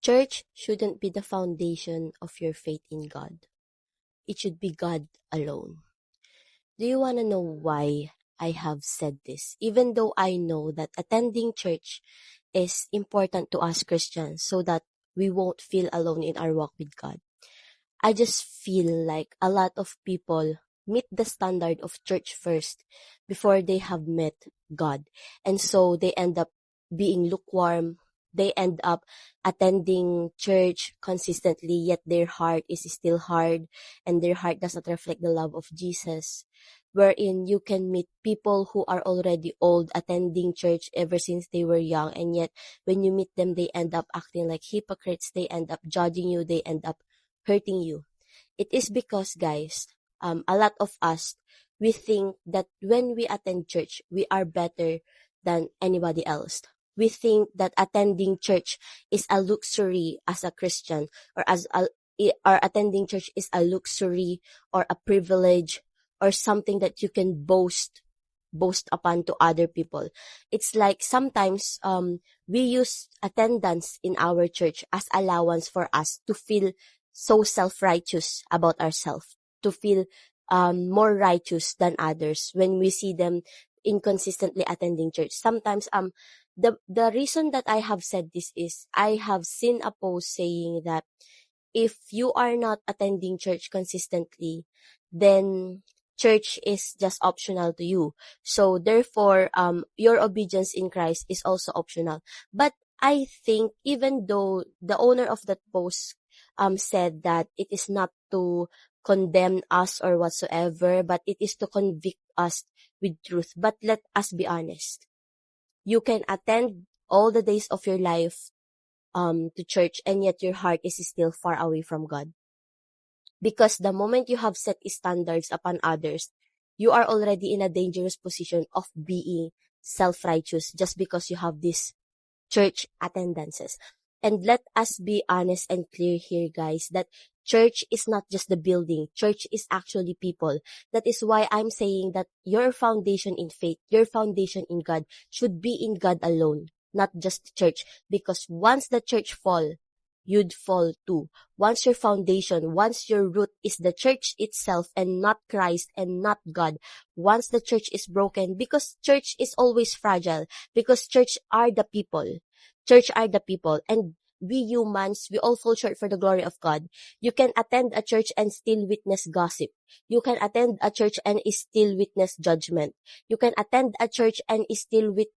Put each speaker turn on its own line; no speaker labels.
Church shouldn't be the foundation of your faith in God. It should be God alone. Do you want to know why I have said this? Even though I know that attending church is important to us Christians so that we won't feel alone in our walk with God. I just feel like a lot of people meet the standard of church first before they have met God. And so they end up being lukewarm. They end up attending church consistently, yet their heart is still hard and their heart does not reflect the love of Jesus. Wherein you can meet people who are already old, attending church ever since they were young, and yet when you meet them, they end up acting like hypocrites. They end up judging you. They end up hurting you. It is because, guys, a lot of us, we think that when we attend church, we are better than anybody else. We think that attending church is a luxury as a Christian, or attending church is a luxury or a privilege or something that you can boast upon to other people. It's like sometimes we use attendance in our church as allowance for us to feel so self-righteous about ourselves, to feel more righteous than others when we see them inconsistently attending church. Sometimes the reason that I have said this is I have seen a post saying that if you are not attending church consistently, then church is just optional to you. So therefore, your obedience in Christ is also optional. But I think even though the owner of that post said that it is not to condemn us or whatsoever, but it is to convict us with truth. But let us be honest. You can attend all the days of your life to church, and yet your heart is still far away from God. Because the moment you have set standards upon others, you are already in a dangerous position of being self-righteous just because you have these church attendances. And let us be honest and clear here, guys, that church is not just the building. Church is actually people. That is why I'm saying that your foundation in faith, your foundation in God should be in God alone, not just church. Because once the church fall, you'd fall too. Once your foundation, once your root is the church itself and not Christ and not God, once the church is broken, because church is always fragile, because church are the people. Church are the people, and we humans, we all fall short for the glory of God. You can attend a church and still witness gossip. You can attend a church and still witness judgment. You can attend a church and still